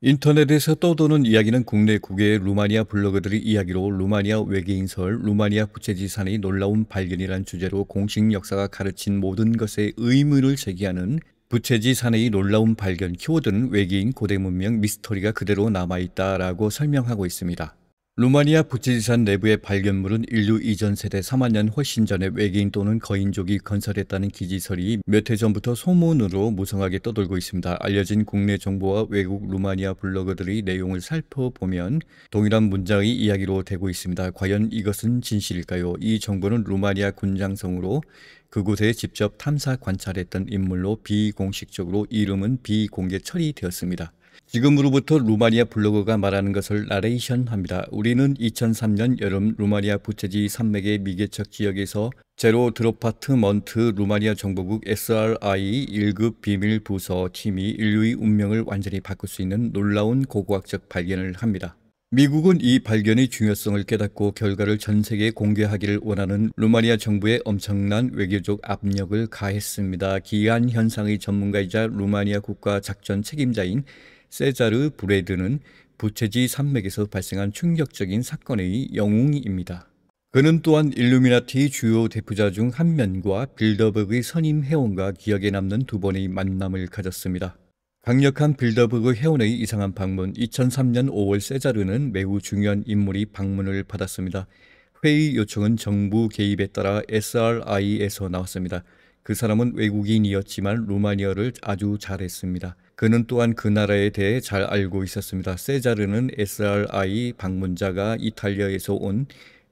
인터넷에서 떠도는 이야기는 국내 국외의 루마니아 블로거들의 이야기로 루마니아 외계인설, 루마니아 부채지산의 놀라운 발견이란 주제로 공식 역사가 가르친 모든 것에 의문을 제기하는 부채지산의 놀라운 발견 키워드는 외계인 고대 문명 미스터리가 그대로 남아있다라고 설명하고 있습니다. 루마니아 부채지산 내부의 발견물은 인류 이전 세대 3만 년 훨씬 전에 외계인 또는 거인족이 건설했다는 기지설이 몇 해 전부터 소문으로 무성하게 떠돌고 있습니다. 알려진 국내 정보와 외국 루마니아 블로거들의 내용을 살펴보면 동일한 문장의 이야기로 되고 있습니다. 과연 이것은 진실일까요? 이 정보는 루마니아 군장성으로 그곳에 직접 탐사 관찰했던 인물로 비공식적으로 이름은 비공개 처리되었습니다. 지금으로부터 루마니아 블로거가 말하는 것을 나레이션합니다. 우리는 2003년 여름 루마니아 부채지 산맥의 미개척 지역에서 제로 드로파트먼트 루마니아 정보국 SRI 1급 비밀 부서 팀이 인류의 운명을 완전히 바꿀 수 있는 놀라운 고고학적 발견을 합니다. 미국은 이 발견의 중요성을 깨닫고 결과를 전 세계에 공개하기를 원하는 루마니아 정부에 엄청난 외교적 압력을 가했습니다. 기이한 현상의 전문가이자 루마니아 국가 작전 책임자인 세자르 브레드는 부채지 산맥에서 발생한 충격적인 사건의 영웅입니다. 그는 또한 일루미나티의 주요 대표자 중 한 명과 빌더버그의 선임 회원과 기억에 남는 두 번의 만남을 가졌습니다. 강력한 빌더버그 회원의 이상한 방문. 2003년 5월 세자르는 매우 중요한 인물이 방문을 받았습니다. 회의 요청은 정부 개입에 따라 SRI에서 나왔습니다. 그 사람은 외국인이었지만 루마니아를 아주 잘했습니다. 그는 또한 그 나라에 대해 잘 알고 있었습니다. 세자르는 SRI 방문자가 이탈리아에서 온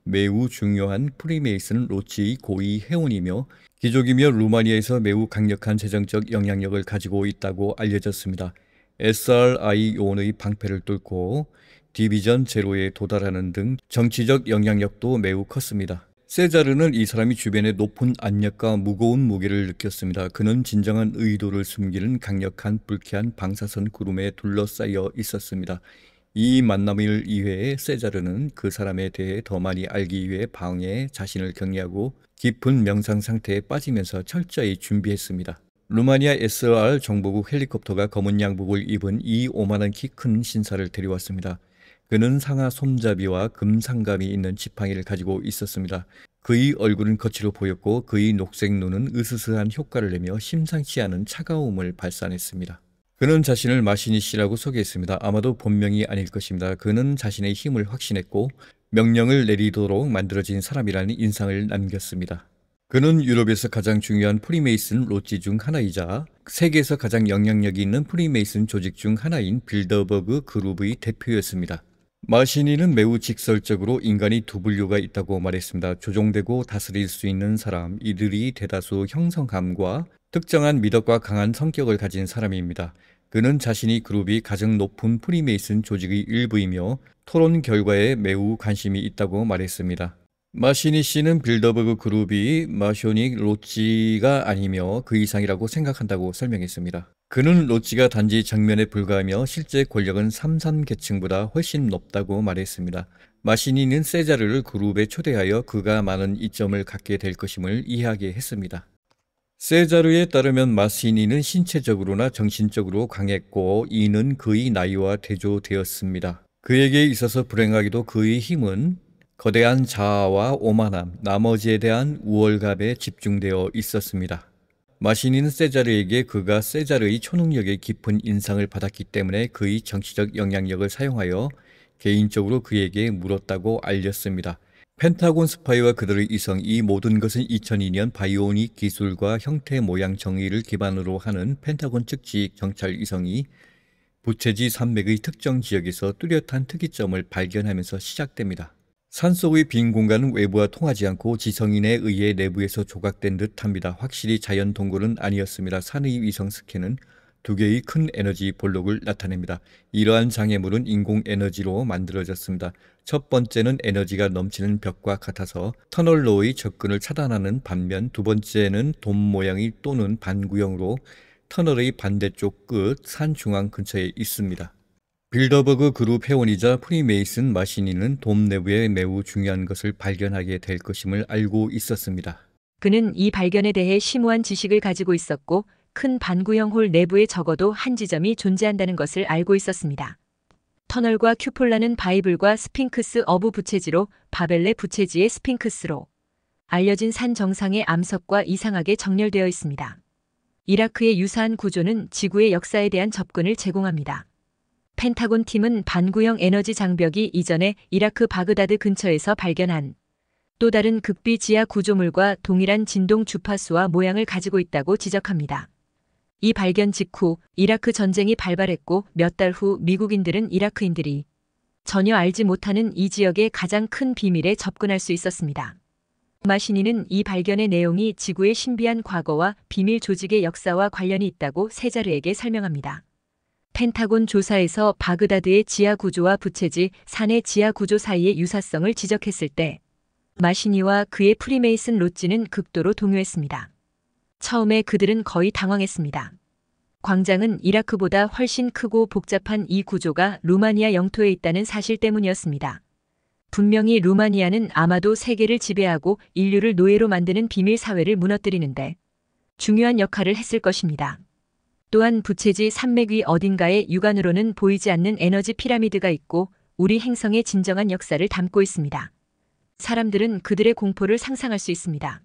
매우 중요한 프리메이슨 로치의 고위 회원이며 귀족이며 루마니아에서 매우 강력한 재정적 영향력을 가지고 있다고 알려졌습니다. SRI 요원의 방패를 뚫고 디비전 제로에 도달하는 등 정치적 영향력도 매우 컸습니다. 세자르는 이 사람이 주변에 높은 압력과 무거운 무게를 느꼈습니다. 그는 진정한 의도를 숨기는 강력한 불쾌한 방사선 구름에 둘러싸여 있었습니다. 이 만남을 이외에 세자르는 그 사람에 대해 더 많이 알기 위해 방에 자신을 격리하고 깊은 명상 상태에 빠지면서 철저히 준비했습니다. 루마니아 SR 정보국 헬리콥터가 검은 양복을 입은 이 오만한 키 큰 신사를 데려왔습니다. 그는 상하 손잡이와 금상감이 있는 지팡이를 가지고 있었습니다. 그의 얼굴은 거칠어 보였고 그의 녹색 눈은 으스스한 효과를 내며 심상치 않은 차가움을 발산했습니다. 그는 자신을 마시니씨라고 소개했습니다. 아마도 본명이 아닐 것입니다. 그는 자신의 힘을 확신했고 명령을 내리도록 만들어진 사람이라는 인상을 남겼습니다. 그는 유럽에서 가장 중요한 프리메이슨 로지 중 하나이자 세계에서 가장 영향력이 있는 프리메이슨 조직 중 하나인 빌더버그 그룹의 대표였습니다. 마시니는 매우 직설적으로 인간이 두 분류가 있다고 말했습니다. 조종되고 다스릴 수 있는 사람, 이들이 대다수 형성함과 특정한 미덕과 강한 성격을 가진 사람입니다. 그는 자신이 그룹이 가장 높은 프리메이슨 조직의 일부이며 토론 결과에 매우 관심이 있다고 말했습니다. 마시니 씨는 빌더버그 그룹이 마쇼닉 로치가 아니며 그 이상이라고 생각한다고 설명했습니다. 그는 로치가 단지 정면에 불과하며 실제 권력은 삼삼계층보다 훨씬 높다고 말했습니다. 마시니는 세자르를 그룹에 초대하여 그가 많은 이점을 갖게 될 것임을 이해하게 했습니다. 세자르에 따르면 마시니는 신체적으로나 정신적으로 강했고 이는 그의 나이와 대조되었습니다. 그에게 있어서 불행하게도 그의 힘은 거대한 자아와 오만함, 나머지에 대한 우월감에 집중되어 있었습니다. 마시니는 세자르에게 그가 세자르의 초능력에 깊은 인상을 받았기 때문에 그의 정치적 영향력을 사용하여 개인적으로 그에게 물었다고 알렸습니다. 펜타곤 스파이와 그들의 이성, 이 모든 것은 2002년 바이오닉 기술과 형태 모양 정의를 기반으로 하는 펜타곤 측직 정찰 위성이 부채지 산맥의 특정 지역에서 뚜렷한 특이점을 발견하면서 시작됩니다. 산속의 빈 공간은 외부와 통하지 않고 지성인에 의해 내부에서 조각된 듯합니다. 확실히 자연 동굴은 아니었습니다. 산의 위성 스캔은 두 개의 큰 에너지 볼록을 나타냅니다. 이러한 장애물은 인공 에너지로 만들어졌습니다. 첫 번째는 에너지가 넘치는 벽과 같아서 터널로의 접근을 차단하는 반면 두 번째는 돔 모양의 또는 반구형으로 터널의 반대쪽 끝 산 중앙 근처에 있습니다. 빌더버그 그룹 회원이자 프리메이슨 마시니는 돔 내부에 매우 중요한 것을 발견하게 될 것임을 알고 있었습니다. 그는 이 발견에 대해 심오한 지식을 가지고 있었고 큰 반구형 홀 내부에 적어도 한 지점이 존재한다는 것을 알고 있었습니다. 터널과 큐폴라는 바이블과 스핑크스 어부 부채지로 바벨레 부채지의 스핑크스로 알려진 산 정상의 암석과 이상하게 정렬되어 있습니다. 이라크의 유사한 구조는 지구의 역사에 대한 접근을 제공합니다. 펜타곤 팀은 반구형 에너지 장벽이 이전에 이라크 바그다드 근처에서 발견한 또 다른 극비 지하 구조물과 동일한 진동 주파수와 모양을 가지고 있다고 지적합니다. 이 발견 직후 이라크 전쟁이 발발했고 몇 달 후 미국인들은 이라크인들이 전혀 알지 못하는 이 지역의 가장 큰 비밀에 접근할 수 있었습니다. 마시니는 이 발견의 내용이 지구의 신비한 과거와 비밀 조직의 역사와 관련이 있다고 세자르에게 설명합니다. 펜타곤 조사에서 바그다드의 지하 구조와 부채지 산의 지하 구조 사이의 유사성을 지적했을 때 마시니와 그의 프리메이슨 로찌는 극도로 동요했습니다. 처음에 그들은 거의 당황했습니다. 광장은 이라크보다 훨씬 크고 복잡한 이 구조가 루마니아 영토에 있다는 사실 때문이었습니다. 분명히 루마니아는 아마도 세계를 지배하고 인류를 노예로 만드는 비밀 사회를 무너뜨리는데 중요한 역할을 했을 것입니다. 또한 부채지 산맥 위 어딘가에 육안으로는 보이지 않는 에너지 피라미드가 있고 우리 행성의 진정한 역사를 담고 있습니다. 사람들은 그들의 공포를 상상할 수 있습니다.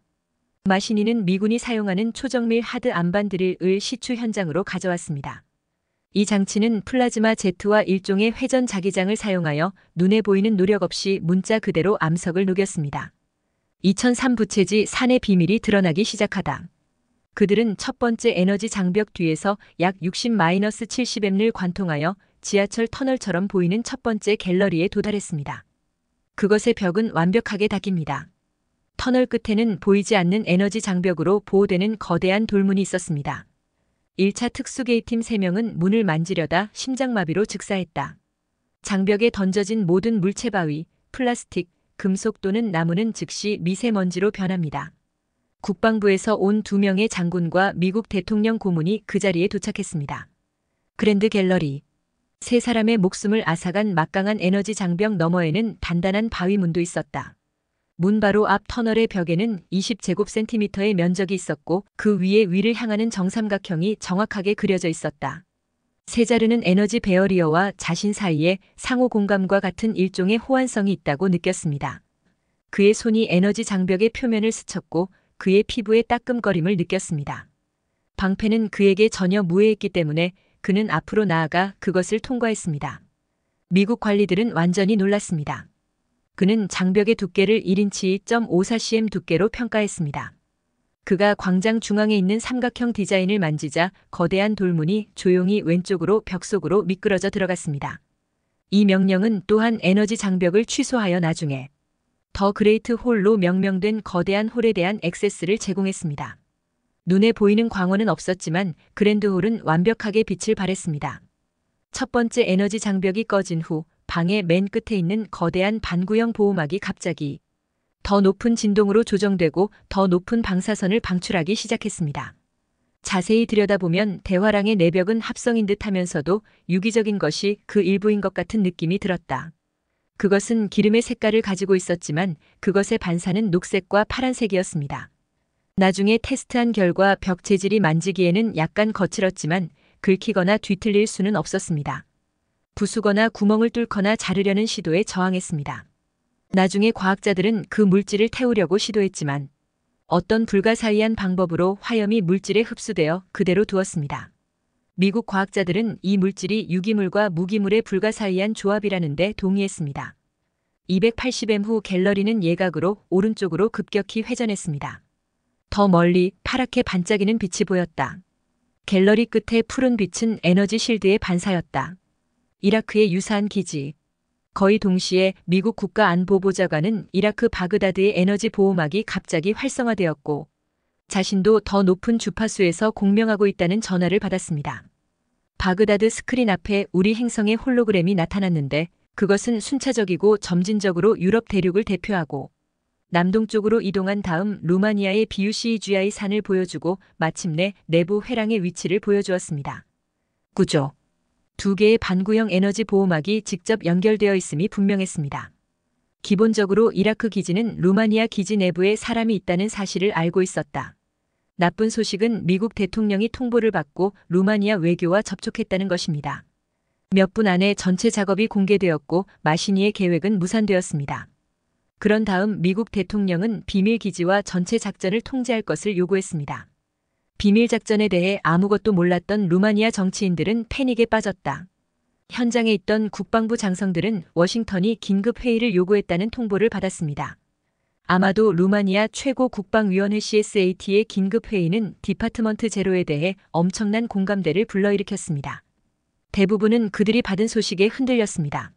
마시니는 미군이 사용하는 초정밀 하드 안반 드릴을 시추 현장으로 가져왔습니다. 이 장치는 플라즈마 제트와 일종의 회전 자기장을 사용하여 눈에 보이는 노력 없이 문자 그대로 암석을 녹였습니다. 2003 부채지 산의 비밀이 드러나기 시작하다. 그들은 첫 번째 에너지 장벽 뒤에서 약 60-70M를 관통하여 지하철 터널처럼 보이는 첫 번째 갤러리에 도달했습니다. 그것의 벽은 완벽하게 닫힙니다. 터널 끝에는 보이지 않는 에너지 장벽으로 보호되는 거대한 돌문이 있었습니다. 1차 특수개입팀 3명은 문을 만지려다 심장마비로 즉사했다. 장벽에 던져진 모든 물체 바위, 플라스틱, 금속 또는 나무는 즉시 미세먼지로 변합니다. 국방부에서 온 2명의 장군과 미국 대통령 고문이 그 자리에 도착했습니다. 그랜드 갤러리. 3사람의 목숨을 앗아간 막강한 에너지 장벽 너머에는 단단한 바위문도 있었다. 문 바로 앞 터널의 벽에는 20제곱센티미터의 면적이 있었고 그 위에 위를 향하는 정삼각형이 정확하게 그려져 있었다. 세자르는 에너지 베어리어와 자신 사이에 상호 공감과 같은 일종의 호환성이 있다고 느꼈습니다. 그의 손이 에너지 장벽의 표면을 스쳤고 그의 피부에 따끔거림을 느꼈습니다. 방패는 그에게 전혀 무해했기 때문에 그는 앞으로 나아가 그것을 통과했습니다. 미국 관리들은 완전히 놀랐습니다. 그는 장벽의 두께를 1인치 2.54cm 두께로 평가했습니다. 그가 광장 중앙에 있는 삼각형 디자인을 만지자 거대한 돌문이 조용히 왼쪽으로 벽 속으로 미끄러져 들어갔습니다. 이 명령은 또한 에너지 장벽을 취소하여 나중에 더 그레이트 홀로 명명된 거대한 홀에 대한 액세스를 제공했습니다. 눈에 보이는 광원은 없었지만 그랜드 홀은 완벽하게 빛을 발했습니다. 첫 번째 에너지 장벽이 꺼진 후 방의 맨 끝에 있는 거대한 반구형 보호막이 갑자기 더 높은 진동으로 조정되고 더 높은 방사선을 방출하기 시작했습니다. 자세히 들여다보면 대화랑의 내벽은 합성인 듯 하면서도 유기적인 것이 그 일부인 것 같은 느낌이 들었다. 그것은 기름의 색깔을 가지고 있었지만 그것의 반사는 녹색과 파란색이었습니다. 나중에 테스트한 결과 벽 재질이 만지기에는 약간 거칠었지만 긁히거나 뒤틀릴 수는 없었습니다. 부수거나 구멍을 뚫거나 자르려는 시도에 저항했습니다. 나중에 과학자들은 그 물질을 태우려고 시도했지만 어떤 불가사의한 방법으로 화염이 물질에 흡수되어 그대로 두었습니다. 미국 과학자들은 이 물질이 유기물과 무기물의 불가사의한 조합이라는 데 동의했습니다. 280m 후 갤러리는 예각으로 오른쪽으로 급격히 회전했습니다. 더 멀리 파랗게 반짝이는 빛이 보였다. 갤러리 끝의 푸른 빛은 에너지 실드의 반사였다. 이라크의 유사한 기지. 거의 동시에 미국 국가안보보좌관은 이라크 바그다드의 에너지 보호막이 갑자기 활성화되었고 자신도 더 높은 주파수에서 공명하고 있다는 전화를 받았습니다. 바그다드 스크린 앞에 우리 행성의 홀로그램이 나타났는데 그것은 순차적이고 점진적으로 유럽 대륙을 대표하고 남동쪽으로 이동한 다음 루마니아의 비우시이주야의 산을 보여주고 마침내 내부 회랑의 위치를 보여주었습니다. 구조. 2개의 반구형 에너지 보호막이 직접 연결되어 있음이 분명했습니다. 기본적으로 이라크 기지는 루마니아 기지 내부에 사람이 있다는 사실을 알고 있었다. 나쁜 소식은 미국 대통령이 통보를 받고 루마니아 외교와 접촉했다는 것입니다. 몇 분 안에 전체 작업이 공개되었고 마시니의 계획은 무산되었습니다. 그런 다음 미국 대통령은 비밀 기지와 전체 작전을 통제할 것을 요구했습니다. 비밀 작전에 대해 아무것도 몰랐던 루마니아 정치인들은 패닉에 빠졌다. 현장에 있던 국방부 장성들은 워싱턴이 긴급 회의를 요구했다는 통보를 받았습니다. 아마도 루마니아 최고 국방위원회 CSAT의 긴급 회의는 디파트먼트 제로에 대해 엄청난 공감대를 불러일으켰습니다. 대부분은 그들이 받은 소식에 흔들렸습니다.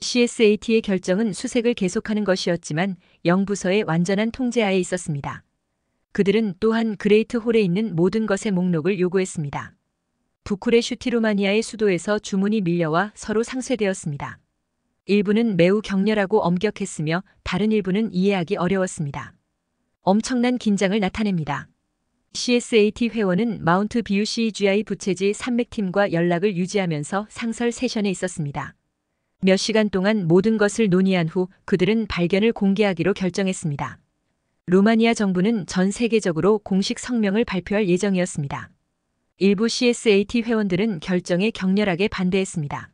CSAT의 결정은 수색을 계속하는 것이었지만 영부서의 완전한 통제하에 있었습니다. 그들은 또한 그레이트 홀에 있는 모든 것의 목록을 요구했습니다. 부쿠레슈티 루마니아의 수도에서 주문이 밀려와 서로 상쇄되었습니다. 일부는 매우 격렬하고 엄격했으며 다른 일부는 이해하기 어려웠습니다. 엄청난 긴장을 나타냅니다. CSAT 회원은 마운트 BUCGI 부채지 산맥팀과 연락을 유지하면서 상설 세션에 있었습니다. 몇 시간 동안 모든 것을 논의한 후 그들은 발견을 공개하기로 결정했습니다. 루마니아 정부는 전 세계적으로 공식 성명을 발표할 예정이었습니다. 일부 CSAT 회원들은 결정에 격렬하게 반대했습니다.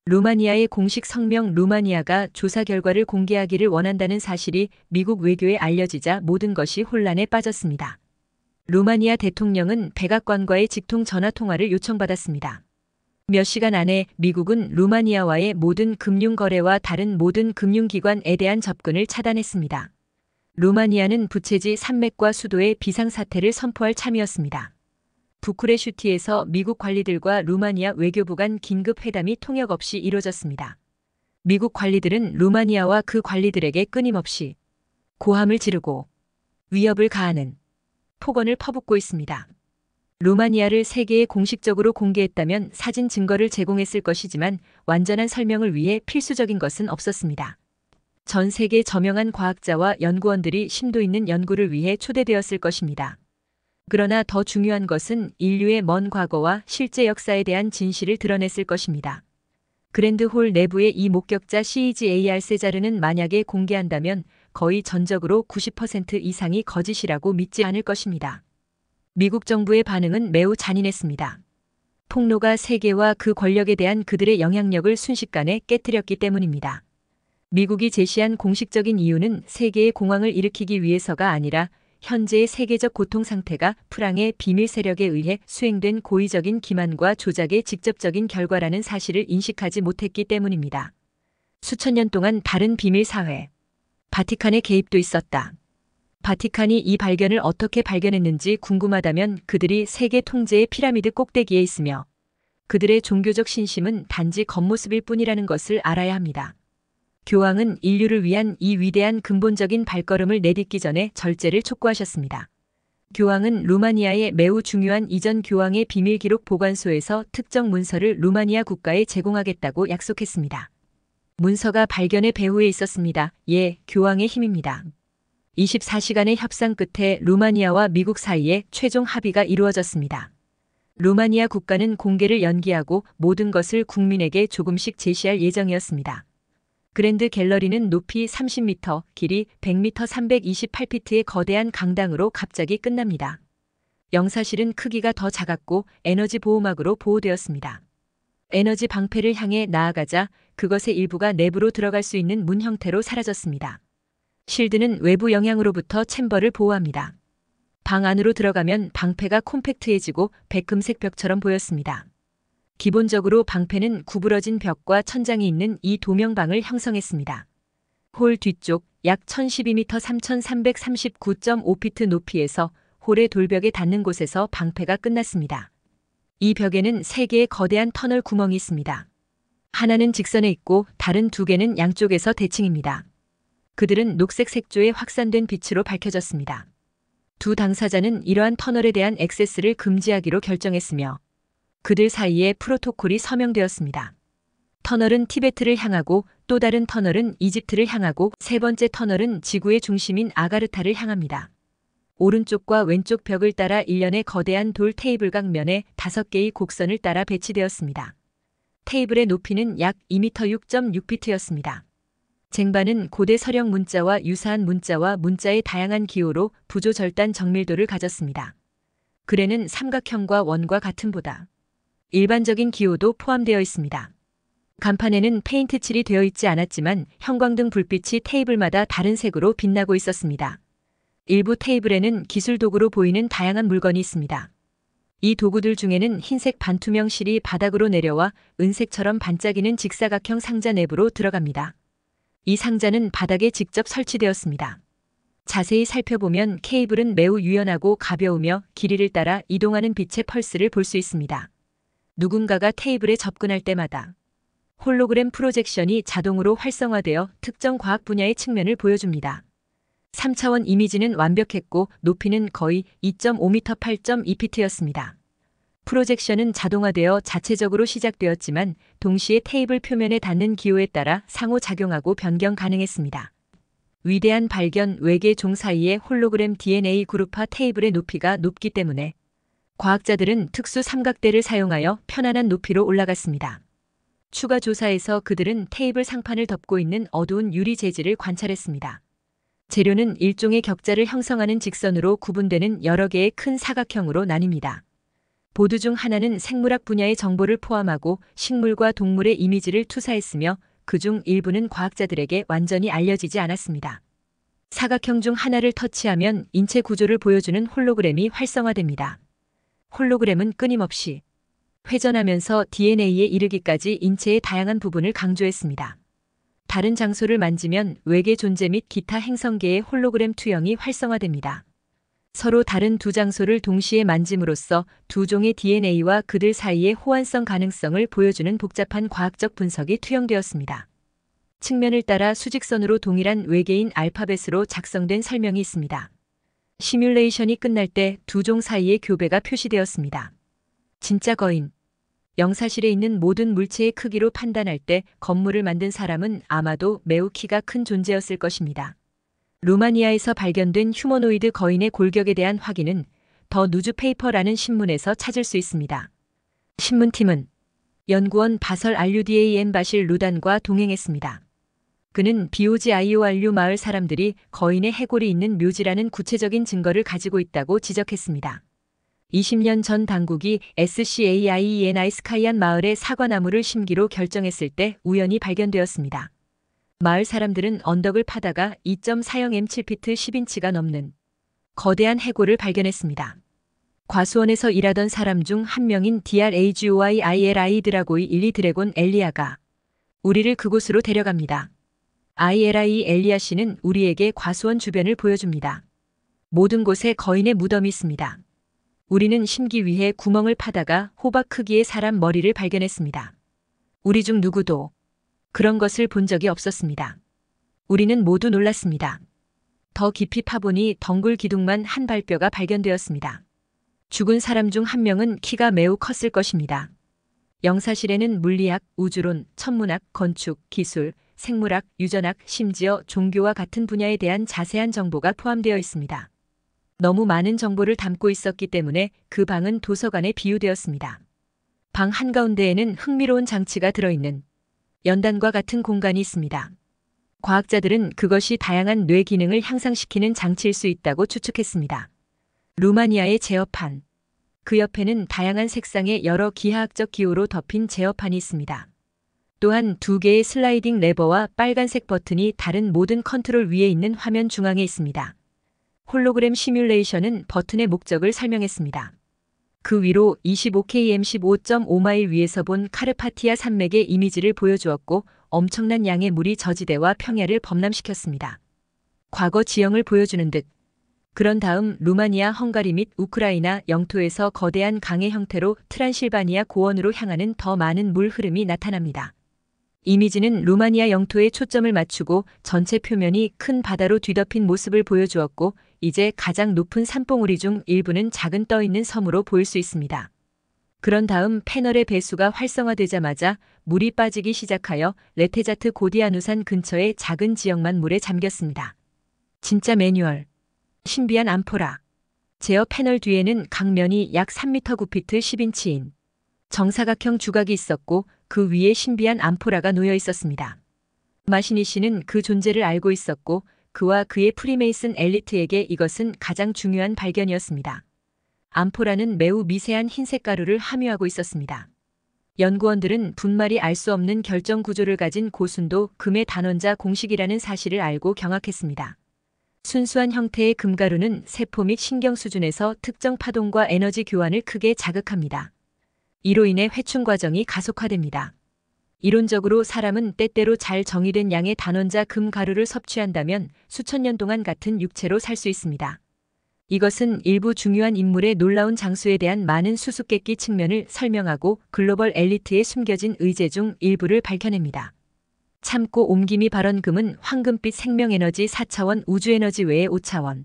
루마니아의 공식 성명 루마니아가 조사 결과를 공개하기를 원한다는 사실이 미국 외교에 알려지자 모든 것이 혼란에 빠졌습니다. 루마니아 대통령은 백악관과의 직통 전화 통화를 요청받았습니다. 몇 시간 안에 미국은 루마니아와의 모든 금융 거래와 다른 모든 금융기관에 대한 접근을 차단했습니다. 루마니아는 부채지 산맥과 수도의 비상사태를 선포할 참이었습니다. 부쿠레슈티에서 미국 관리들과 루마니아 외교부 간 긴급 회담이 통역 없이 이루어졌습니다. 미국 관리들은 루마니아와 그 관리들에게 끊임없이 고함을 지르고 위협을 가하는 폭언을 퍼붓고 있습니다. 루마니아를 세계에 공식적으로 공개했다면 사진 증거를 제공했을 것이지만 완전한 설명을 위해 필수적인 것은 없었습니다. 전 세계 저명한 과학자와 연구원들이 심도 있는 연구를 위해 초대되었을 것입니다. 그러나 더 중요한 것은 인류의 먼 과거와 실제 역사에 대한 진실을 드러냈을 것입니다. 그랜드홀 내부의 이 목격자 CEGAR 세자르는 만약에 공개한다면 거의 전적으로 90% 이상이 거짓이라고 믿지 않을 것입니다. 미국 정부의 반응은 매우 잔인했습니다. 폭로가 세계와 그 권력에 대한 그들의 영향력을 순식간에 깨뜨렸기 때문입니다. 미국이 제시한 공식적인 이유는 세계의 공황을 일으키기 위해서가 아니라 현재의 세계적 고통 상태가 프랑의 비밀 세력에 의해 수행된 고의적인 기만과 조작의 직접적인 결과라는 사실을 인식하지 못했기 때문입니다. 수천 년 동안 다른 비밀 사회, 바티칸의 개입도 있었다. 바티칸이 이 발견을 어떻게 발견했는지 궁금하다면 그들이 세계 통제의 피라미드 꼭대기에 있으며 그들의 종교적 신심은 단지 겉모습일 뿐이라는 것을 알아야 합니다. 교황은 인류를 위한 이 위대한 근본적인 발걸음을 내딛기 전에 절제를 촉구하셨습니다. 교황은 루마니아의 매우 중요한 이전 교황의 비밀 기록 보관소에서 특정 문서를 루마니아 국가에 제공하겠다고 약속했습니다. 문서가 발견의 배후에 있었습니다. 예, 교황의 힘입니다. 24시간의 협상 끝에 루마니아와 미국 사이에 최종 합의가 이루어졌습니다. 루마니아 국가는 공개를 연기하고 모든 것을 국민에게 조금씩 제시할 예정이었습니다. 그랜드 갤러리는 높이 30m, 길이 100m 328피트의 거대한 강당으로 갑자기 끝납니다. 영사실은 크기가 더 작았고 에너지 보호막으로 보호되었습니다. 에너지 방패를 향해 나아가자 그것의 일부가 내부로 들어갈 수 있는 문 형태로 사라졌습니다. 실드는 외부 영향으로부터 챔버를 보호합니다. 방 안으로 들어가면 방패가 콤팩트해지고 백금색 벽처럼 보였습니다. 기본적으로 방패는 구부러진 벽과 천장이 있는 이 도명방을 형성했습니다. 홀 뒤쪽 약 1012m 3339.5피트 높이에서 홀의 돌벽에 닿는 곳에서 방패가 끝났습니다. 이 벽에는 3개의 거대한 터널 구멍이 있습니다. 하나는 직선에 있고 다른 2개는 양쪽에서 대칭입니다. 그들은 녹색 색조의 확산된 빛으로 밝혀졌습니다. 두 당사자는 이러한 터널에 대한 액세스를 금지하기로 결정했으며 그들 사이에 프로토콜이 서명되었습니다. 터널은 티베트를 향하고 또 다른 터널은 이집트를 향하고 세 번째 터널은 지구의 중심인 아가르타를 향합니다. 오른쪽과 왼쪽 벽을 따라 일련의 거대한 돌 테이블각 면에 5개의 곡선을 따라 배치되었습니다. 테이블의 높이는 약 2m 6.6피트였습니다. 쟁반은 고대 서령 문자와 유사한 문자와 문자의 다양한 기호로 부조절단 정밀도를 가졌습니다. 글에는 삼각형과 원과 같음보다 일반적인 기호도 포함되어 있습니다. 간판에는 페인트 칠이 되어 있지 않았지만 형광등 불빛이 테이블마다 다른 색으로 빛나고 있었습니다. 일부 테이블에는 기술 도구로 보이는 다양한 물건이 있습니다. 이 도구들 중에는 흰색 반투명 실이 바닥으로 내려와 은색처럼 반짝이는 직사각형 상자 내부로 들어갑니다. 이 상자는 바닥에 직접 설치되었습니다. 자세히 살펴보면 케이블은 매우 유연하고 가벼우며 길이를 따라 이동하는 빛의 펄스를 볼 수 있습니다. 누군가가 테이블에 접근할 때마다 홀로그램 프로젝션이 자동으로 활성화되어 특정 과학 분야의 측면을 보여줍니다. 3차원 이미지는 완벽했고 높이는 거의 2.5m 8.2피트였습니다. 프로젝션은 자동화되어 자체적으로 시작되었지만 동시에 테이블 표면에 닿는 기호에 따라 상호작용하고 변경 가능했습니다. 위대한 발견 외계 종 사이의 홀로그램 DNA 그룹화 테이블의 높이가 높기 때문에 과학자들은 특수 삼각대를 사용하여 편안한 높이로 올라갔습니다. 추가 조사에서 그들은 테이블 상판을 덮고 있는 어두운 유리 재질을 관찰했습니다. 재료는 일종의 격자를 형성하는 직선으로 구분되는 여러 개의 큰 사각형으로 나뉩니다. 보드 중 하나는 생물학 분야의 정보를 포함하고 식물과 동물의 이미지를 투사했으며 그중 일부는 과학자들에게 완전히 알려지지 않았습니다. 사각형 중 하나를 터치하면 인체 구조를 보여주는 홀로그램이 활성화됩니다. 홀로그램은 끊임없이 회전하면서 DNA에 이르기까지 인체의 다양한 부분을 강조했습니다. 다른 장소를 만지면 외계 존재 및 기타 행성계의 홀로그램 투영이 활성화됩니다. 서로 다른 두 장소를 동시에 만짐으로써 두 종의 DNA와 그들 사이의 호환성 가능성을 보여주는 복잡한 과학적 분석이 투영되었습니다. 측면을 따라 수직선으로 동일한 외계인 알파벳으로 작성된 설명이 있습니다. 시뮬레이션이 끝날 때 두 종 사이의 교배가 표시되었습니다. 진짜 거인. 영사실에 있는 모든 물체의 크기로 판단할 때 건물을 만든 사람은 아마도 매우 키가 큰 존재였을 것입니다. 루마니아에서 발견된 휴머노이드 거인의 골격에 대한 확인은 더 누즈페이퍼라는 신문에서 찾을 수 있습니다. 신문팀은 연구원 바설 RUDAN 바실 루단과 동행했습니다. 그는 BOGIORU 마을 사람들이 거인의 해골이 있는 묘지라는 구체적인 증거를 가지고 있다고 지적했습니다. 20년 전 당국이 SCAIENI 스카이안 마을에 사과나무를 심기로 결정했을 때 우연히 발견되었습니다. 마을 사람들은 언덕을 파다가 2.40 M7피트 10인치가 넘는 거대한 해골을 발견했습니다. 과수원에서 일하던 사람 중 한 명인 DRAGOIILI 드라고이 일리 드래곤 엘리아가 우리를 그곳으로 데려갑니다. ILI 엘리아 씨는 우리에게 과수원 주변을 보여줍니다. 모든 곳에 거인의 무덤이 있습니다. 우리는 심기 위해 구멍을 파다가 호박 크기의 사람 머리를 발견했습니다. 우리 중 누구도 그런 것을 본 적이 없었습니다. 우리는 모두 놀랐습니다. 더 깊이 파보니 덩굴 기둥만 한 발뼈가 발견되었습니다. 죽은 사람 중 한 명은 키가 매우 컸을 것입니다. 영사실에는 물리학, 우주론, 천문학, 건축, 기술, 생물학, 유전학, 심지어 종교와 같은 분야에 대한 자세한 정보가 포함되어 있습니다. 너무 많은 정보를 담고 있었기 때문에 그 방은 도서관에 비유되었습니다. 방 한가운데에는 흥미로운 장치가 들어있는 연단과 같은 공간이 있습니다. 과학자들은 그것이 다양한 뇌 기능을 향상시키는 장치일 수 있다고 추측했습니다. 루마니아의 제어판. 그 옆에는 다양한 색상의 여러 기하학적 기호로 덮인 제어판이 있습니다. 또한 두 개의 슬라이딩 레버와 빨간색 버튼이 다른 모든 컨트롤 위에 있는 화면 중앙에 있습니다. 홀로그램 시뮬레이션은 버튼의 목적을 설명했습니다. 그 위로 25km 15.5마일 위에서 본 카르파티아 산맥의 이미지를 보여주었고 엄청난 양의 물이 저지대와 평야를 범람시켰습니다. 과거 지형을 보여주는 듯. 그런 다음 루마니아, 헝가리 및 우크라이나 영토에서 거대한 강의 형태로 트란실바니아 고원으로 향하는 더 많은 물 흐름이 나타납니다. 이미지는 루마니아 영토에 초점을 맞추고 전체 표면이 큰 바다로 뒤덮인 모습을 보여주었고 이제 가장 높은 산봉우리 중 일부는 작은 떠있는 섬으로 보일 수 있습니다. 그런 다음 패널의 배수가 활성화되자마자 물이 빠지기 시작하여 레테자트 고디아누산 근처의 작은 지역만 물에 잠겼습니다. 진짜 매뉴얼. 신비한 암포라. 제어 패널 뒤에는 강면이 약 3m 9피트 10인치인 정사각형 주각이 있었고 그 위에 신비한 암포라가 놓여 있었습니다. 마시니 씨는 그 존재를 알고 있었고 그와 그의 프리메이슨 엘리트에게 이것은 가장 중요한 발견이었습니다. 암포라는 매우 미세한 흰색 가루를 함유하고 있었습니다. 연구원들은 분말이 알 수 없는 결정 구조를 가진 고순도 금의 단원자 공식이라는 사실을 알고 경악했습니다. 순수한 형태의 금가루는 세포 및 신경 수준에서 특정 파동과 에너지 교환을 크게 자극합니다. 이로 인해 회충 과정이 가속화됩니다. 이론적으로 사람은 때때로 잘 정의된 양의 단원자 금가루를 섭취한다면 수천 년 동안 같은 육체로 살 수 있습니다. 이것은 일부 중요한 인물의 놀라운 장수에 대한 많은 수수께끼 측면을 설명하고 글로벌 엘리트의 숨겨진 의제 중 일부를 밝혀냅니다. 참고 옮김이 발언금은 황금빛 생명에너지 4차원 우주에너지 외의 5차원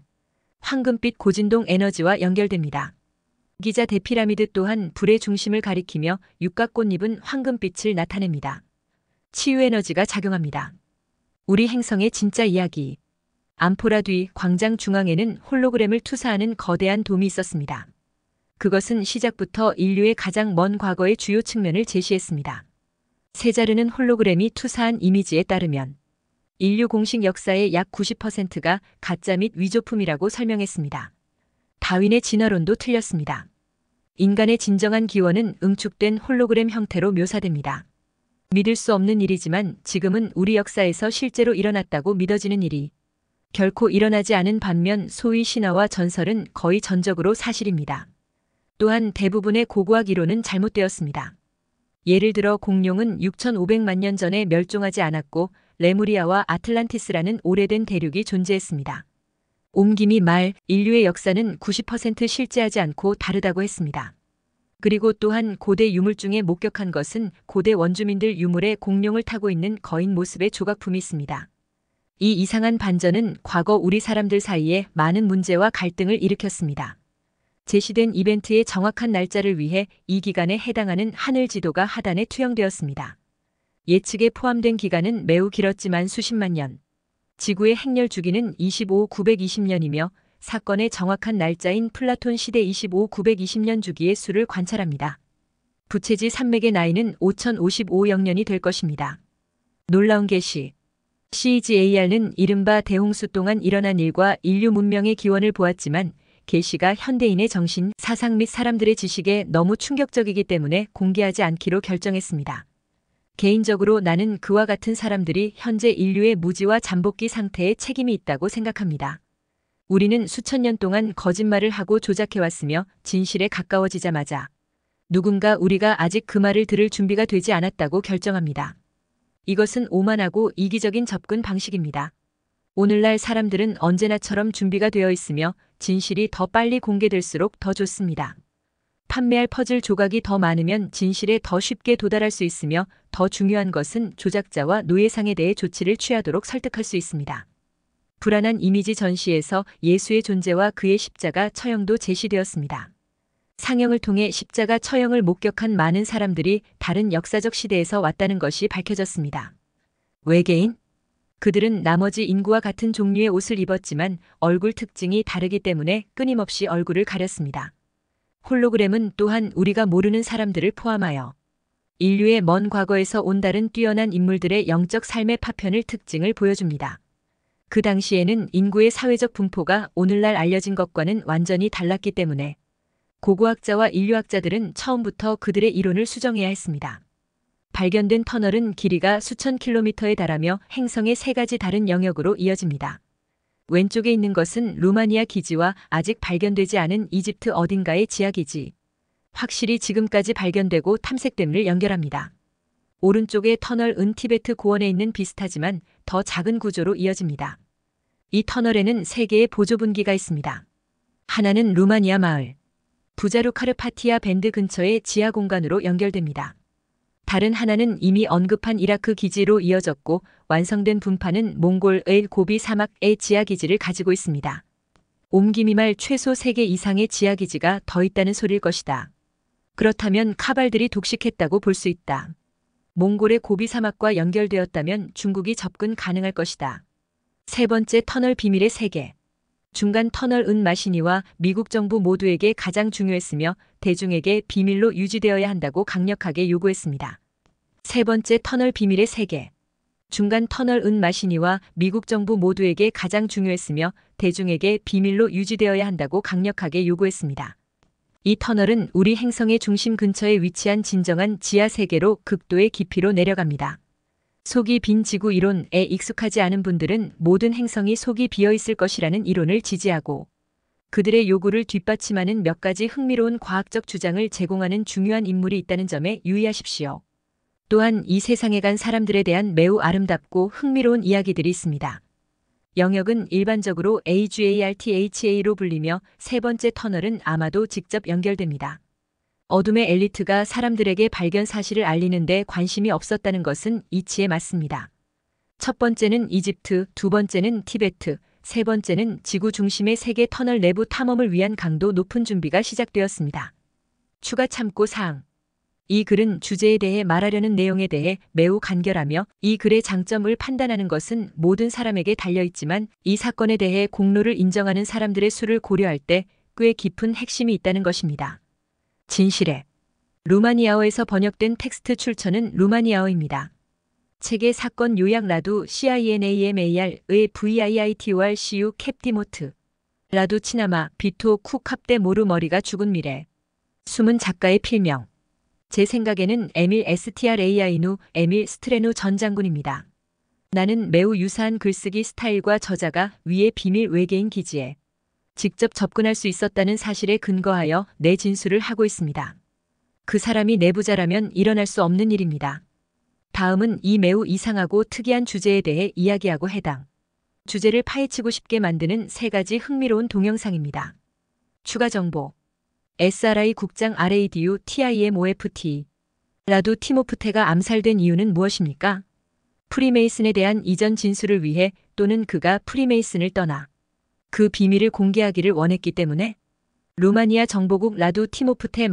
황금빛 고진동 에너지와 연결됩니다. 기자 대피라미드 또한 불의 중심을 가리키며 육각꽃잎은 황금빛을 나타냅니다. 치유에너지가 작용합니다. 우리 행성의 진짜 이야기. 암포라 뒤 광장 중앙에는 홀로그램을 투사하는 거대한 돔이 있었습니다. 그것은 시작부터 인류의 가장 먼 과거의 주요 측면을 제시했습니다. 세자르는 홀로그램이 투사한 이미지에 따르면 인류 공식 역사의 약 90%가 가짜 및 위조품이라고 설명했습니다. 다윈의 진화론도 틀렸습니다. 인간의 진정한 기원은 응축된 홀로그램 형태로 묘사됩니다. 믿을 수 없는 일이지만 지금은 우리 역사에서 실제로 일어났다고 믿어지는 일이 결코 일어나지 않은 반면 소위 신화와 전설은 거의 전적으로 사실입니다. 또한 대부분의 고고학 이론은 잘못되었습니다. 예를 들어 공룡은 6,500만 년 전에 멸종하지 않았고 레무리아와 아틀란티스라는 오래된 대륙이 존재했습니다. 옮김이 말, 인류의 역사는 90% 실제하지 않고 다르다고 했습니다. 그리고 또한 고대 유물 중에 목격한 것은 고대 원주민들 유물에 공룡을 타고 있는 거인 모습의 조각품이 있습니다. 이 이상한 반전은 과거 우리 사람들 사이에 많은 문제와 갈등을 일으켰습니다. 제시된 이벤트의 정확한 날짜를 위해 이 기간에 해당하는 하늘 지도가 하단에 투영되었습니다. 예측에 포함된 기간은 매우 길었지만 수십만 년. 지구의 행렬 주기는 25,920년이며 사건의 정확한 날짜인 플라톤 시대 25,920년 주기의 수를 관찰합니다. 부채지 산맥의 나이는 5,055억년이 될 것입니다. 놀라운 계시. CGAR는 이른바 대홍수 동안 일어난 일과 인류 문명의 기원을 보았지만 계시가 현대인의 정신, 사상 및 사람들의 지식에 너무 충격적이기 때문에 공개하지 않기로 결정했습니다. 개인적으로 나는 그와 같은 사람들이 현재 인류의 무지와 잠복기 상태에 책임이 있다고 생각합니다. 우리는 수천 년 동안 거짓말을 하고 조작해왔으며 진실에 가까워지자마자 누군가 우리가 아직 그 말을 들을 준비가 되지 않았다고 결정합니다. 이것은 오만하고 이기적인 접근 방식입니다. 오늘날 사람들은 언제나처럼 준비가 되어 있으며 진실이 더 빨리 공개될수록 더 좋습니다. 판매할 퍼즐 조각이 더 많으면 진실에 더 쉽게 도달할 수 있으며 더 중요한 것은 조작자와 노예상에 대해 조치를 취하도록 설득할 수 있습니다. 불안한 이미지 전시에서 예수의 존재와 그의 십자가 처형도 제시되었습니다. 상영을 통해 십자가 처형을 목격한 많은 사람들이 다른 역사적 시대에서 왔다는 것이 밝혀졌습니다. 외계인? 그들은 나머지 인구와 같은 종류의 옷을 입었지만 얼굴 특징이 다르기 때문에 끊임없이 얼굴을 가렸습니다. 홀로그램은 또한 우리가 모르는 사람들을 포함하여 인류의 먼 과거에서 온 다른 뛰어난 인물들의 영적 삶의 파편을 특징을 보여줍니다. 그 당시에는 인구의 사회적 분포가 오늘날 알려진 것과는 완전히 달랐기 때문에 고고학자와 인류학자들은 처음부터 그들의 이론을 수정해야 했습니다. 발견된 터널은 길이가 수천 킬로미터에 달하며 행성의 세 가지 다른 영역으로 이어집니다. 왼쪽에 있는 것은 루마니아 기지와 아직 발견되지 않은 이집트 어딘가의 지하 기지. 확실히 지금까지 발견되고 탐색됨을 연결합니다. 오른쪽의 터널은 티베트 고원에 있는 비슷하지만 더 작은 구조로 이어집니다. 이 터널에는 3개의 보조분기가 있습니다. 하나는 루마니아 마을, 부자루카르파티아 밴드 근처의 지하 공간으로 연결됩니다. 다른 하나는 이미 언급한 이라크 기지로 이어졌고 완성된 분파는 몽골의 고비 사막의 지하 기지를 가지고 있습니다. 옮김이 말 최소 3개 이상의 지하 기지가 더 있다는 소리일 것이다. 그렇다면 카발들이 독식했다고 볼 수 있다. 몽골의 고비 사막과 연결되었다면 중국이 접근 가능할 것이다. 세 번째 터널 비밀의 세계. 중간 터널은 마시니와 미국 정부 모두에게 가장 중요했으며 대중에게 비밀로 유지되어야 한다고 강력하게 요구했습니다. 세 번째 터널 비밀의 세계. 중간 터널은 마시니와 미국 정부 모두에게 가장 중요했으며 대중에게 비밀로 유지되어야 한다고 강력하게 요구했습니다. 이 터널은 우리 행성의 중심 근처에 위치한 진정한 지하 세계로 극도의 깊이로 내려갑니다. 속이 빈 지구 이론에 익숙하지 않은 분들은 모든 행성이 속이 비어 있을 것이라는 이론을 지지하고 그들의 요구를 뒷받침하는 몇 가지 흥미로운 과학적 주장을 제공하는 중요한 인물이 있다는 점에 유의하십시오. 또한 이 세상에 간 사람들에 대한 매우 아름답고 흥미로운 이야기들이 있습니다. 영역은 일반적으로 AGARTHA로 불리며 세 번째 터널은 아마도 직접 연결됩니다. 어둠의 엘리트가 사람들에게 발견 사실을 알리는데 관심이 없었다는 것은 이치에 맞습니다. 첫 번째는 이집트, 두 번째는 티베트, 세 번째는 지구 중심의 세계 터널 내부 탐험을 위한 강도 높은 준비가 시작되었습니다. 추가 참고 사항. 이 글은 주제에 대해 말하려는 내용에 대해 매우 간결하며 이 글의 장점을 판단하는 것은 모든 사람에게 달려있지만 이 사건에 대해 공로를 인정하는 사람들의 수를 고려할 때 꽤 깊은 핵심이 있다는 것입니다. 진실에. 루마니아어에서 번역된 텍스트 출처는 루마니아어입니다. 책의 사건 요약 라두 CINAMAR의 VIITORCU 캡디모트. 라두 치나마 비토 쿡 합대 모르 머리가 죽은 미래. 숨은 작가의 필명. 제 생각에는 에밀 STRAI누 에밀 스트레누 전 장군입니다. 나는 매우 유사한 글쓰기 스타일과 저자가 위의 비밀 외계인 기지에 직접 접근할 수 있었다는 사실에 근거하여 내 진술을 하고 있습니다. 그 사람이 내부자라면 일어날 수 없는 일입니다. 다음은 이 매우 이상하고 특이한 주제에 대해 이야기하고 해당 주제를 파헤치고 싶게 만드는 세 가지 흥미로운 동영상입니다. 추가 정보. SRI 국장 RADU TIMOFT. 라두 티모프테가 암살된 이유는 무엇입니까? 프리메이슨에 대한 이전 진술을 위해 또는 그가 프리메이슨을 떠나 그 비밀을 공개하기를 원했기 때문에? 루마니아 정보국 라두 티모프테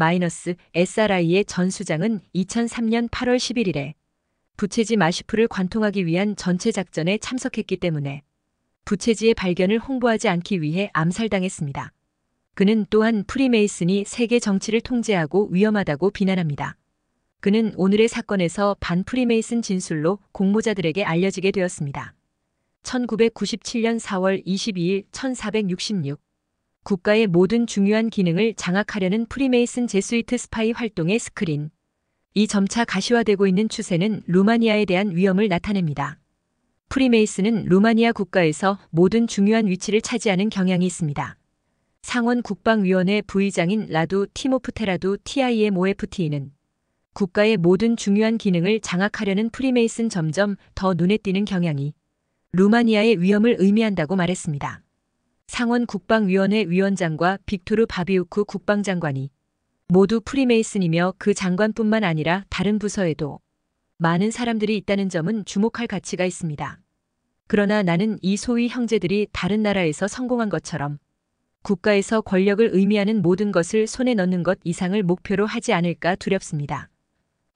SRI의 전 수장은 2003년 8월 11일에 부채지 마시프를 관통하기 위한 전체 작전에 참석했기 때문에 부채지의 발견을 홍보하지 않기 위해 암살당했습니다. 그는 또한 프리메이슨이 세계 정치를 통제하고 위험하다고 비난합니다. 그는 오늘의 사건에서 반 프리메이슨 진술로 공모자들에게 알려지게 되었습니다. 1997년 4월 22일 1466 국가의 모든 중요한 기능을 장악하려는 프리메이슨 제스위트 스파이 활동의 스크린. 이 점차 가시화되고 있는 추세는 루마니아에 대한 위험을 나타냅니다. 프리메이슨은 루마니아 국가에서 모든 중요한 위치를 차지하는 경향이 있습니다. 상원 국방위원회 부의장인 라두 티모프테라두 TIMOFT는 국가의 모든 중요한 기능을 장악하려는 프리메이슨 점점 더 눈에 띄는 경향이 루마니아의 위험을 의미한다고 말했습니다. 상원 국방위원회 위원장과 빅토르 바비우크 국방장관이 모두 프리메이슨이며 그 장관뿐만 아니라 다른 부서에도 많은 사람들이 있다는 점은 주목할 가치가 있습니다. 그러나 나는 이 소위 형제들이 다른 나라에서 성공한 것처럼 국가에서 권력을 의미하는 모든 것을 손에 넣는 것 이상을 목표로 하지 않을까 두렵습니다.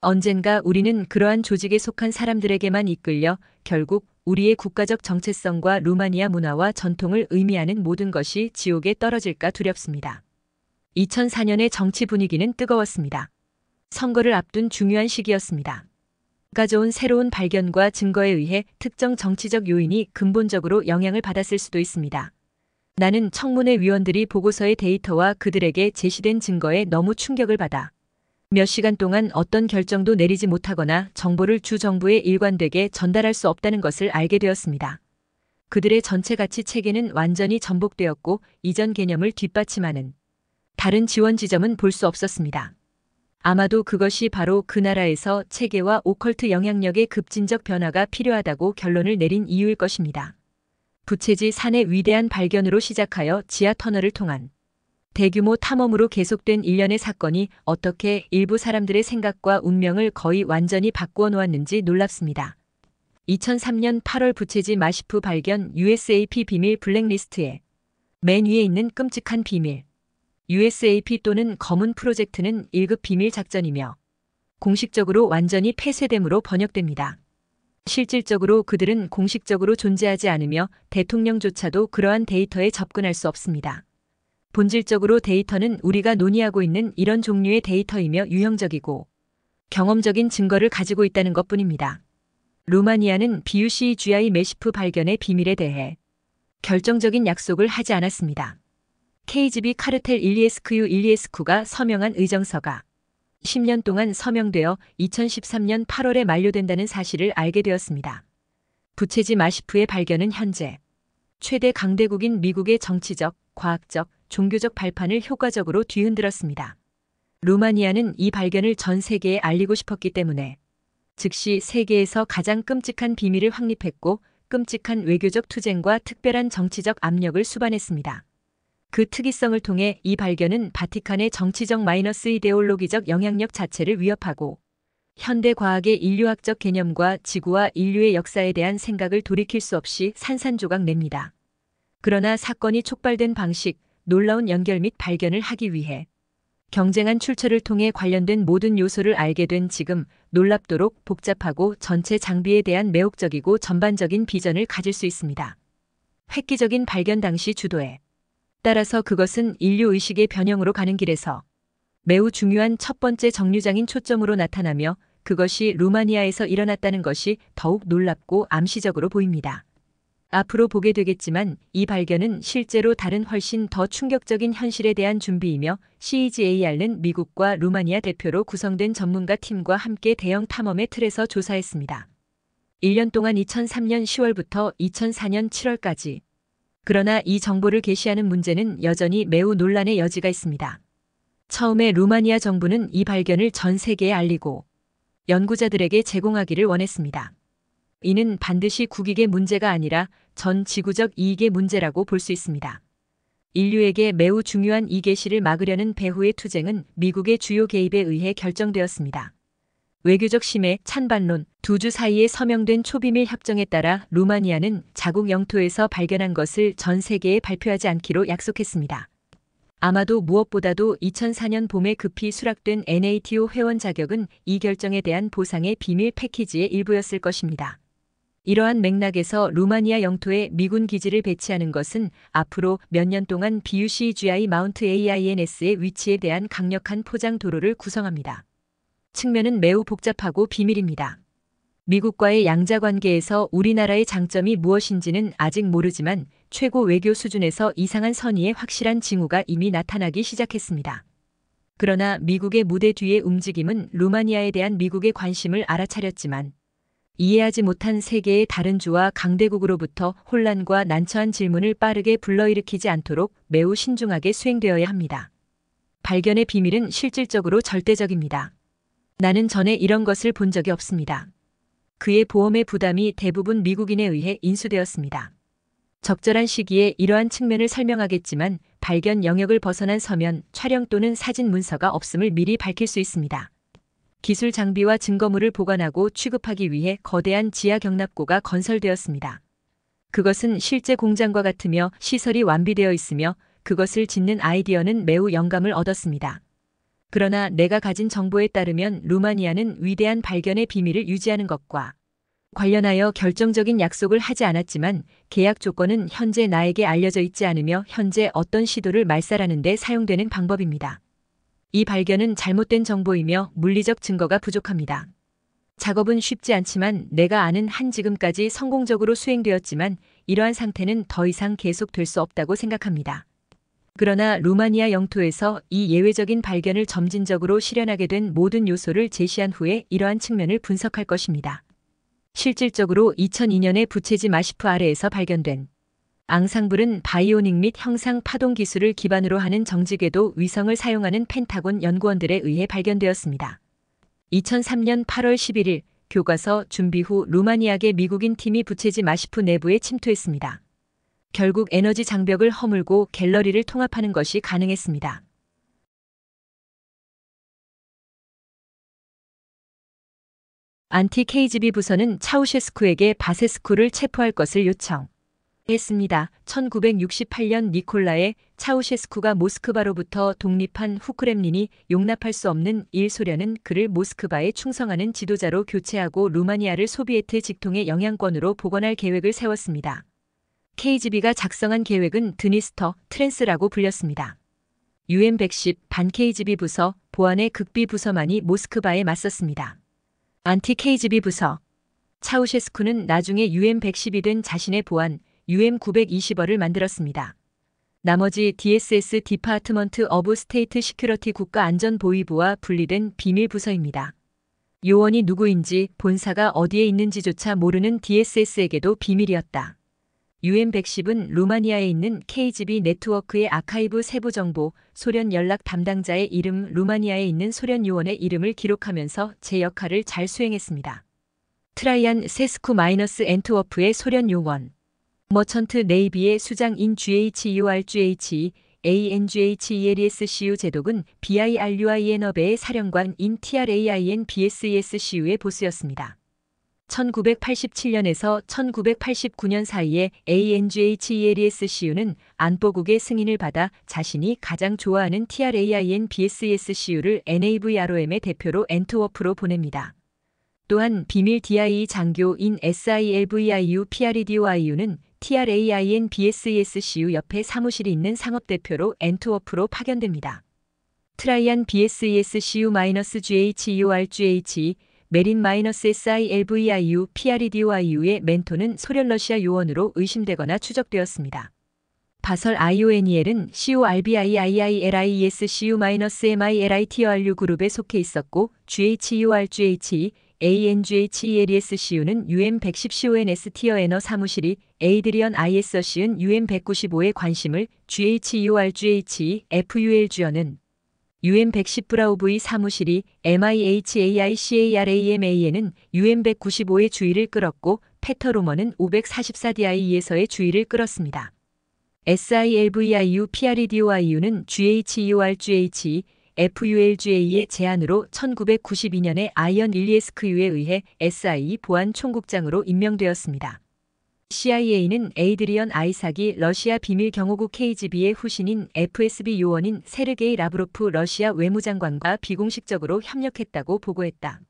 언젠가 우리는 그러한 조직에 속한 사람들에게만 이끌려 결국 우리의 국가적 정체성과 루마니아 문화와 전통을 의미하는 모든 것이 지옥에 떨어질까 두렵습니다. 2004년의 정치 분위기는 뜨거웠습니다. 선거를 앞둔 중요한 시기였습니다. 가져온 새로운 발견과 증거에 의해 특정 정치적 요인이 근본적으로 영향을 받았을 수도 있습니다. 나는 청문회 위원들이 보고서의 데이터와 그들에게 제시된 증거에 너무 충격을 받아 몇 시간 동안 어떤 결정도 내리지 못하거나 정보를 주 정부에 일관되게 전달할 수 없다는 것을 알게 되었습니다. 그들의 전체 가치 체계는 완전히 전복되었고 이전 개념을 뒷받침하는 다른 지원 지점은 볼 수 없었습니다. 아마도 그것이 바로 그 나라에서 체계와 오컬트 영향력의 급진적 변화가 필요하다고 결론을 내린 이유일 것입니다. 부채지 산의 위대한 발견으로 시작하여 지하 터널을 통한 대규모 탐험으로 계속된 일련의 사건이 어떻게 일부 사람들의 생각과 운명을 거의 완전히 바꾸어 놓았는지 놀랍습니다. 2003년 8월 부채지 마시프 발견 USAP 비밀 블랙리스트에 맨 위에 있는 끔찍한 비밀. USAP 또는 검은 프로젝트는 1급 비밀 작전이며 공식적으로 완전히 폐쇄됨으로 번역됩니다. 실질적으로 그들은 공식적으로 존재하지 않으며 대통령조차도 그러한 데이터에 접근할 수 없습니다. 본질적으로 데이터는 우리가 논의하고 있는 이런 종류의 데이터이며 유형적이고 경험적인 증거를 가지고 있다는 것뿐입니다. 루마니아는 BUCGI 메시프 발견의 비밀에 대해 결정적인 약속을 하지 않았습니다. KGB 카르텔 일리에스쿠가 서명한 의정서가 10년 동안 서명되어 2013년 8월에 만료된다는 사실을 알게 되었습니다. 부채지 마시프의 발견은 현재 최대 강대국인 미국의 정치적, 과학적, 종교적 발판을 효과적으로 뒤흔들었습니다. 루마니아는 이 발견을 전 세계에 알리고 싶었기 때문에 즉시 세계에서 가장 끔찍한 비밀을 확립했고 끔찍한 외교적 투쟁과 특별한 정치적 압력을 수반했습니다. 그 특이성을 통해 이 발견은 바티칸의 정치적 마이너스 이데올로기적 영향력 자체를 위협하고 현대 과학의 인류학적 개념과 지구와 인류의 역사에 대한 생각을 돌이킬 수 없이 산산조각 냅니다. 그러나 사건이 촉발된 방식, 놀라운 연결 및 발견을 하기 위해 경쟁한 출처를 통해 관련된 모든 요소를 알게 된 지금 놀랍도록 복잡하고 전체 장비에 대한 매혹적이고 전반적인 비전을 가질 수 있습니다. 획기적인 발견 당시 주도에 따라서 그것은 인류 의식의 변형으로 가는 길에서 매우 중요한 첫 번째 정류장인 초점으로 나타나며 그것이 루마니아에서 일어났다는 것이 더욱 놀랍고 암시적으로 보입니다. 앞으로 보게 되겠지만 이 발견은 실제로 다른 훨씬 더 충격적인 현실에 대한 준비이며 CEGAR는 미국과 루마니아 대표로 구성된 전문가 팀과 함께 대형 탐험의 틀에서 조사했습니다. 1년 동안 2003년 10월부터 2004년 7월까지. 그러나 이 정보를 게시하는 문제는 여전히 매우 논란의 여지가 있습니다. 처음에 루마니아 정부는 이 발견을 전 세계에 알리고 연구자들에게 제공하기를 원했습니다. 이는 반드시 국익의 문제가 아니라 전 지구적 이익의 문제라고 볼 수 있습니다. 인류에게 매우 중요한 이 계시를 막으려는 배후의 투쟁은 미국의 주요 개입에 의해 결정되었습니다. 외교적 심해, 찬반론, 두 주 사이에 서명된 초비밀 협정에 따라 루마니아는 자국 영토에서 발견한 것을 전 세계에 발표하지 않기로 약속했습니다. 아마도 무엇보다도 2004년 봄에 급히 수락된 NATO 회원 자격은 이 결정에 대한 보상의 비밀 패키지의 일부였을 것입니다. 이러한 맥락에서 루마니아 영토에 미군 기지를 배치하는 것은 앞으로 몇 년 동안 BUCGI 마운트 AINS의 위치에 대한 강력한 포장 도로를 구성합니다. 측면은 매우 복잡하고 비밀입니다. 미국과의 양자 관계에서 우리나라의 장점이 무엇인지는 아직 모르지만 최고 외교 수준에서 이상한 선의의 확실한 징후가 이미 나타나기 시작했습니다. 그러나 미국의 무대 뒤의 움직임은 루마니아에 대한 미국의 관심을 알아차렸지만 이해하지 못한 세계의 다른 주와 강대국으로부터 혼란과 난처한 질문을 빠르게 불러일으키지 않도록 매우 신중하게 수행되어야 합니다. 발견의 비밀은 실질적으로 절대적입니다. 나는 전에 이런 것을 본 적이 없습니다. 그의 보험의 부담이 대부분 미국인에 의해 인수되었습니다. 적절한 시기에 이러한 측면을 설명하겠지만 발견 영역을 벗어난 서면, 촬영 또는 사진 문서가 없음을 미리 밝힐 수 있습니다. 기술 장비와 증거물을 보관하고 취급하기 위해 거대한 지하 경납고가 건설되었습니다. 그것은 실제 공장과 같으며 시설이 완비되어 있으며 그것을 짓는 아이디어는 매우 영감을 얻었습니다. 그러나 내가 가진 정보에 따르면 루마니아는 위대한 발견의 비밀을 유지하는 것과 관련하여 결정적인 약속을 하지 않았지만 계약 조건은 현재 나에게 알려져 있지 않으며 현재 어떤 시도를 말살하는 데 사용되는 방법입니다. 이 발견은 잘못된 정보이며 물리적 증거가 부족합니다. 작업은 쉽지 않지만 내가 아는 한 지금까지 성공적으로 수행되었지만 이러한 상태는 더 이상 계속될 수 없다고 생각합니다. 그러나 루마니아 영토에서 이 예외적인 발견을 점진적으로 실현하게 된 모든 요소를 제시한 후에 이러한 측면을 분석할 것입니다. 실질적으로 2002년에 부채지 마시프 아래에서 발견된 앙상블은 바이오닉 및 형상 파동 기술을 기반으로 하는 정지궤도 위성을 사용하는 펜타곤 연구원들에 의해 발견되었습니다. 2003년 8월 11일 교과서 준비 후 루마니아계 미국인 팀이 부채지 마시프 내부에 침투했습니다. 결국 에너지 장벽을 허물고 갤러리를 통합하는 것이 가능했습니다. 안티 KGB 부서는 차우셰스쿠에게 바세스쿠를 체포할 것을 요청했습니다. 1968년 니콜라의 차우셰스쿠가 모스크바로부터 독립한 후 크렘린이 용납할 수 없는 일 소련은 그를 모스크바에 충성하는 지도자로 교체하고 루마니아를 소비에트 직통의 영향권으로 복원할 계획을 세웠습니다. KGB가 작성한 계획은 드니스터 트랜스라고 불렸습니다. UN-110 반 KGB 부서, 보안의 극비 부서만이 모스크바에 맞섰습니다. 안티 KGB 부서. 차우셰스쿠는 나중에 UN-110이 된 자신의 보안, UN-920을 만들었습니다. 나머지 DSS 디파트먼트 오브 스테이트 시큐리티 국가안전보위부와 분리된 비밀 부서입니다. 요원이 누구인지 본사가 어디에 있는지조차 모르는 DSS에게도 비밀이었다. UN110은 루마니아에 있는 KGB 네트워크의 아카이브 세부 정보, 소련 연락 담당자의 이름, 루마니아에 있는 소련 요원의 이름을 기록하면서 제 역할을 잘 수행했습니다. 트라이안 세스쿠-엔트워프의 소련 요원, 머천트 네이비의 수장인 GHURGH, ANGHELSCU 제독은 BIRUIN어베의 사령관인 TRAINBSESCU의 보스였습니다. 1987년에서 1989년 사이에 ANGHELSCU는 안보국의 승인을 받아 자신이 가장 좋아하는 TRAINBSESCU를 NAVROM의 대표로 엔트워프로 보냅니다. 또한 비밀 DIE 장교인 SILVIU PREDOIU는 TRAINBSESCU 옆에 사무실이 있는 상업대표로 엔트워프로 파견됩니다. 트라이안 BSESCU-GHURGH 메린-SILVIU PREDOIU의 멘토는 소련 러시아 요원으로 의심되거나 추적되었습니다. 바설 IONEL은 CORBIIILISCU-MILITORU 그룹에 속해 있었고 GHURGH, ANGHELSCU는 UN110CONST어에너 사무실이 에이드리언 ISC은 UN195에 관심을 GHURGH, FULG어는 UN110 브라우브의 사무실이 MIHAICARAMAN은 UN195의 주의를 끌었고 페터 로머는 544DIE에서의 주의를 끌었습니다. SILVIU PREDOIU는 GHURGH, FULGA의 제안으로 1992년에 아이언 일리에스크유에 의해 SI 보안 총국장으로 임명되었습니다. CIA는 에이드리언 아이삭이 러시아 비밀 경호국 KGB의 후신인 FSB 요원인 세르게이 라브로프 러시아 외무장관과 비공식적으로 협력했다고 보고했다.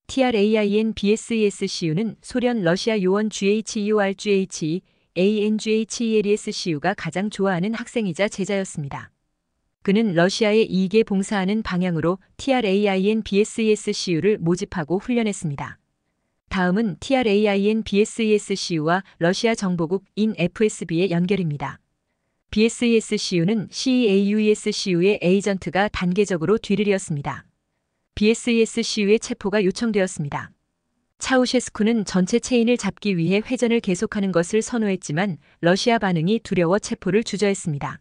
TRAINBSESCU는 소련 러시아 요원 GHURGH, ANGHELSCU가 가장 좋아하는 학생이자 제자였습니다. 그는 러시아에 이익에 봉사하는 방향으로 TRAINBSESCU를 모집하고 훈련했습니다. 다음은 TRAINBSESCU와 러시아 정보국인 FSB의 연결입니다. BSESCU는 CEAUESCU의 에이전트가 단계적으로 뒤를 이었습니다. BSESCU의 체포가 요청되었습니다. 차우셰스쿠는 전체 체인을 잡기 위해 회전을 계속하는 것을 선호했지만 러시아 반응이 두려워 체포를 주저했습니다.